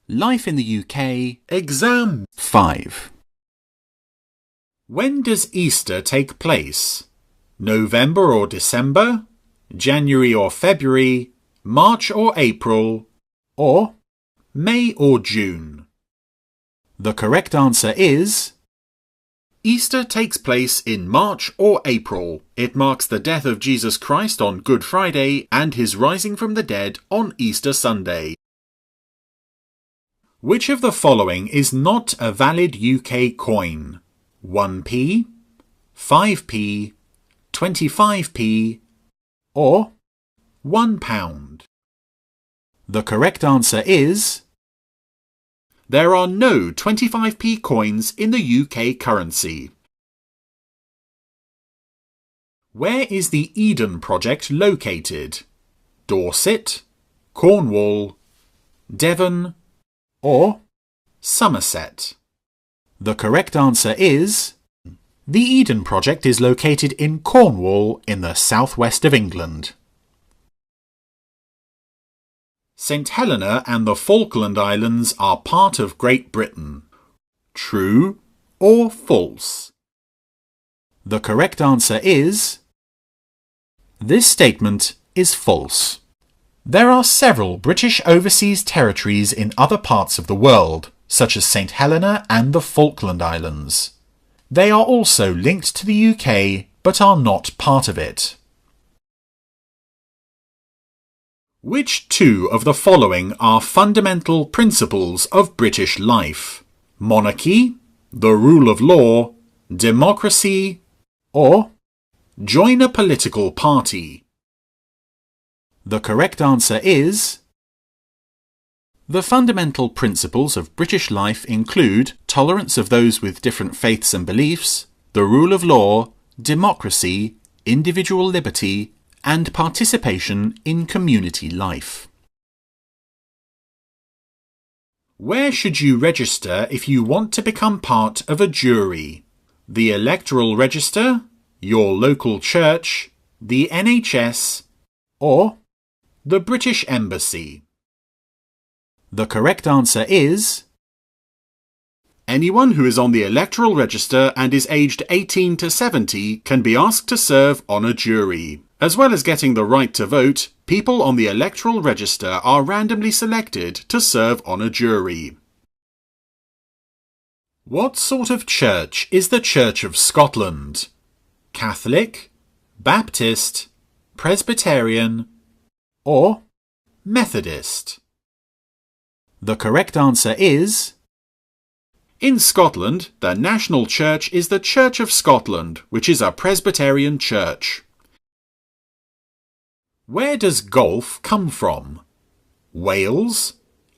Life in the UK. Exam 5. When does Easter take place? November or December? January or February? March or April? Or May or June? The correct answer is Easter takes place in March or April. It marks the death of Jesus Christ on Good Friday and his rising from the dead on Easter Sunday. Which of the following is not a valid UK coin? 1p, 5p, 25p, or £1? The correct answer is there are no 25p coins in the UK currency. Where is the Eden Project located? Dorset, Cornwall, Devon, or Somerset? The correct answer is the Eden Project is located in Cornwall in the southwest of England. St Helena and the Falkland Islands are part of Great Britain. True or false? The correct answer is this statement is false. There are several British overseas territories in other parts of the world, such as St Helena and the Falkland Islands. They are also linked to the UK, but are not part of it. Which two of the following are fundamental principles of British life? Monarchy, the rule of law, democracy, or join a political party? The correct answer is the fundamental principles of British life include tolerance of those with different faiths and beliefs, the rule of law, democracy, individual liberty, and participation in community life. Where should you register if you want to become part of a jury? The Electoral Register, your local church, the NHS, or the British Embassy? The correct answer is anyone who is on the Electoral Register and is aged 18 to 70 can be asked to serve on a jury. As well as getting the right to vote, people on the Electoral Register are randomly selected to serve on a jury. What sort of church is the Church of Scotland? Catholic, Baptist, Presbyterian, or Methodist? The correct answer is in Scotland, the national church is the Church of Scotland, which is a Presbyterian church. Where does golf come from? Wales,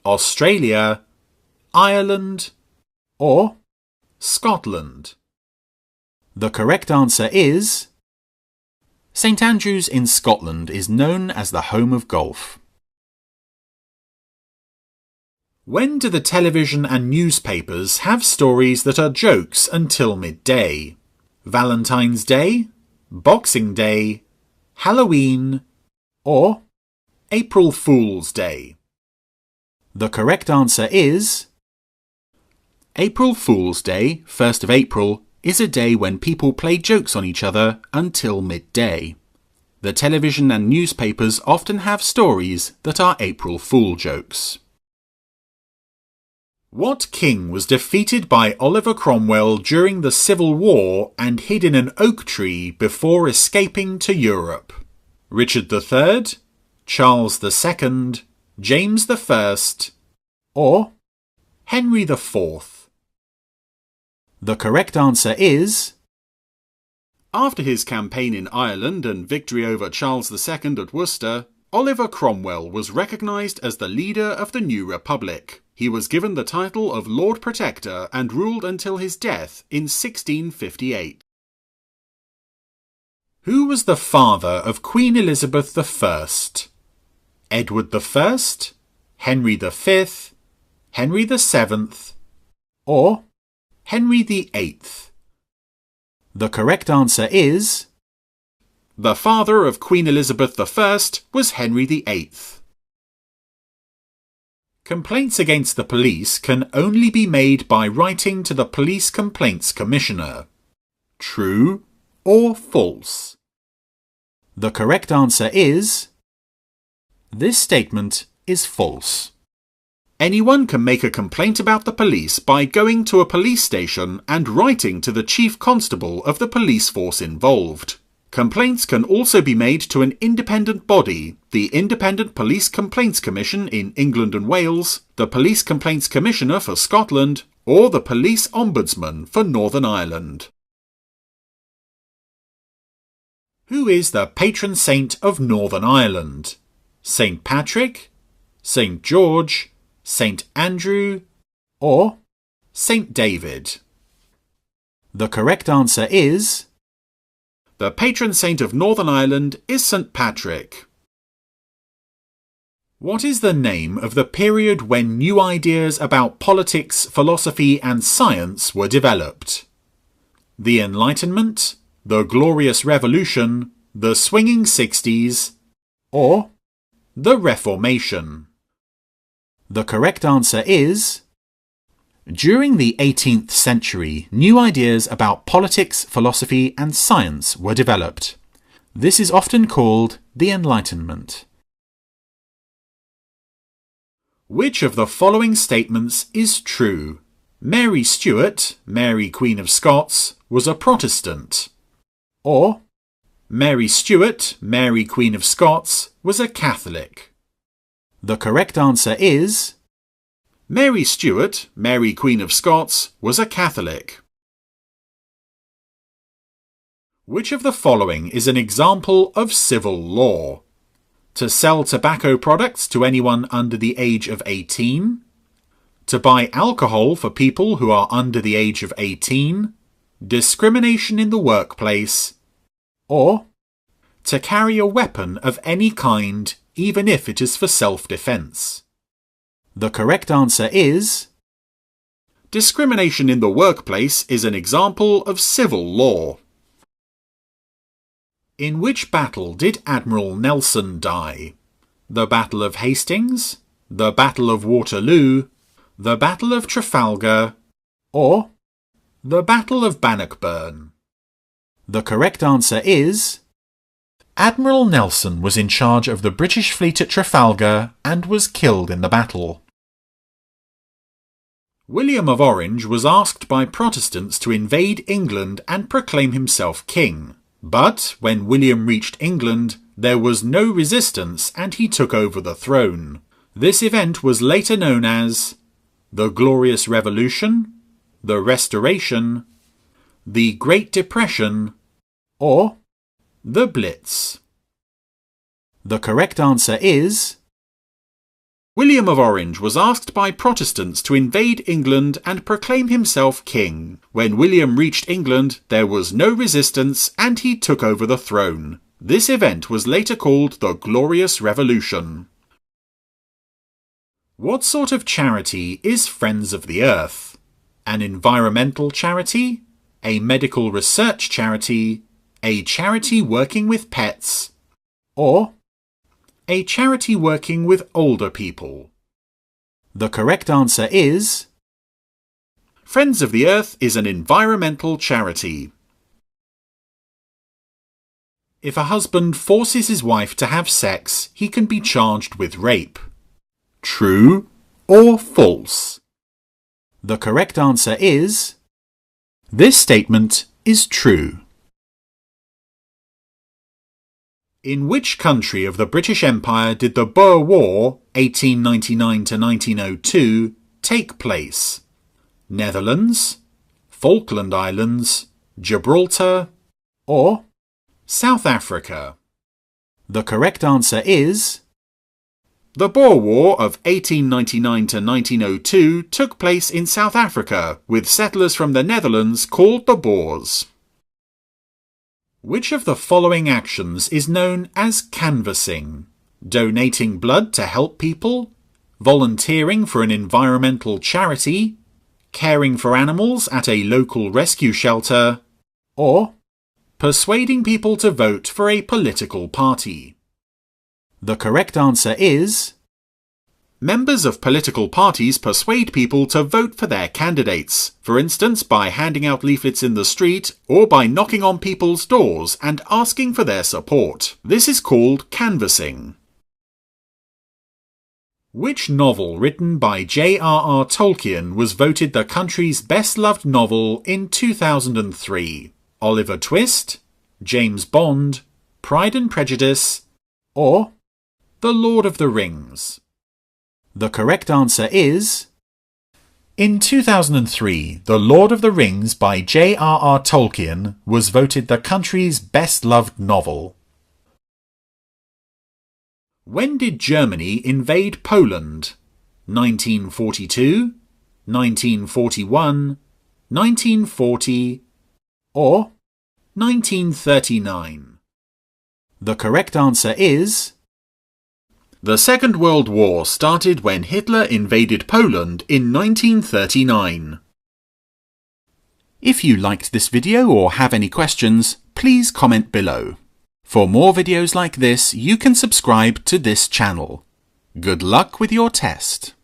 Australia, Ireland, or Scotland? The correct answer is St Andrews in Scotland is known as the home of golf. When do the television and newspapers have stories that are jokes until midday? Valentine's Day, Boxing Day, Halloween, or April Fool's Day? The correct answer is April Fool's Day, 1st of April, is a day when people play jokes on each other until midday. The television and newspapers often have stories that are April Fool jokes. What king was defeated by Oliver Cromwell during the Civil War and hid in an oak tree before escaping to Europe? Richard III, Charles II, James I, or Henry IV? The correct answer is after his campaign in Ireland and victory over Charles II at Worcester, Oliver Cromwell was recognised as the leader of the new republic. He was given the title of Lord Protector and ruled until his death in 1658. Who was the father of Queen Elizabeth I? Edward I, Henry V, Henry VII, or Henry VIII? The correct answer is the father of Queen Elizabeth I was Henry VIII. Complaints against the police can only be made by writing to the Police Complaints Commissioner. True or false? The correct answer is... This statement is false. Anyone can make a complaint about the police by going to a police station and writing to the chief constable of the police force involved. Complaints can also be made to an independent body, the Independent Police Complaints Commission in England and Wales, the Police Complaints Commissioner for Scotland, or the Police Ombudsman for Northern Ireland. Who is the patron saint of Northern Ireland? St. Patrick, St. George, St. Andrew, or St. David? The correct answer is... The patron saint of Northern Ireland is St. Patrick. What is the name of the period when new ideas about politics, philosophy and science were developed? The Enlightenment, the Glorious Revolution, the Swinging Sixties, or the Reformation? The correct answer is... During the 18th century, new ideas about politics, philosophy and science were developed. This is often called the Enlightenment. Which of the following statements is true? Mary Stuart, Mary Queen of Scots, was a Protestant. Or Mary Stuart, Mary Queen of Scots, was a Catholic. The correct answer is... Mary Stuart, Mary Queen of Scots, was a Catholic. Which of the following is an example of civil law? To sell tobacco products to anyone under the age of 18? To buy alcohol for people who are under the age of 18? Discrimination in the workplace? Or to carry a weapon of any kind, even if it is for self-defense? The correct answer is... Discrimination in the workplace is an example of civil law. In which battle did Admiral Nelson die? The Battle of Hastings, the Battle of Waterloo, the Battle of Trafalgar, or the Battle of Bannockburn? The correct answer is... Admiral Nelson was in charge of the British fleet at Trafalgar and was killed in the battle. William of Orange was asked by Protestants to invade England and proclaim himself king. But when William reached England, there was no resistance and he took over the throne. This event was later known as the Glorious Revolution, the Restoration, the Great Depression, or the Blitz. The correct answer is... William of Orange was asked by Protestants to invade England and proclaim himself king. When William reached England, there was no resistance and he took over the throne. This event was later called the Glorious Revolution. What sort of charity is Friends of the Earth? An environmental charity? A medical research charity? A charity working with pets? Or a charity working with older people? The correct answer is... Friends of the Earth is an environmental charity. If a husband forces his wife to have sex, he can be charged with rape. True or false? The correct answer is... This statement is true. In which country of the British Empire did the Boer War, 1899 to 1902, take place? Netherlands, Falkland Islands, Gibraltar, or South Africa? The correct answer is... The Boer War of 1899 to 1902 took place in South Africa, with settlers from the Netherlands called the Boers. Which of the following actions is known as canvassing? Donating blood to help people, volunteering for an environmental charity, caring for animals at a local rescue shelter, or persuading people to vote for a political party? The correct answer is... Members of political parties persuade people to vote for their candidates, for instance by handing out leaflets in the street or by knocking on people's doors and asking for their support. This is called canvassing. Which novel written by J.R.R. Tolkien was voted the country's best-loved novel in 2003? Oliver Twist, James Bond, Pride and Prejudice, or The Lord of the Rings? The correct answer is... In 2003, The Lord of the Rings by J.R.R. Tolkien was voted the country's best-loved novel. When did Germany invade Poland? 1942, 1941, 1940, or 1939? The correct answer is... The Second World War started when Hitler invaded Poland in 1939. If you liked this video or have any questions, please comment below. For more videos like this, you can subscribe to this channel. Good luck with your test.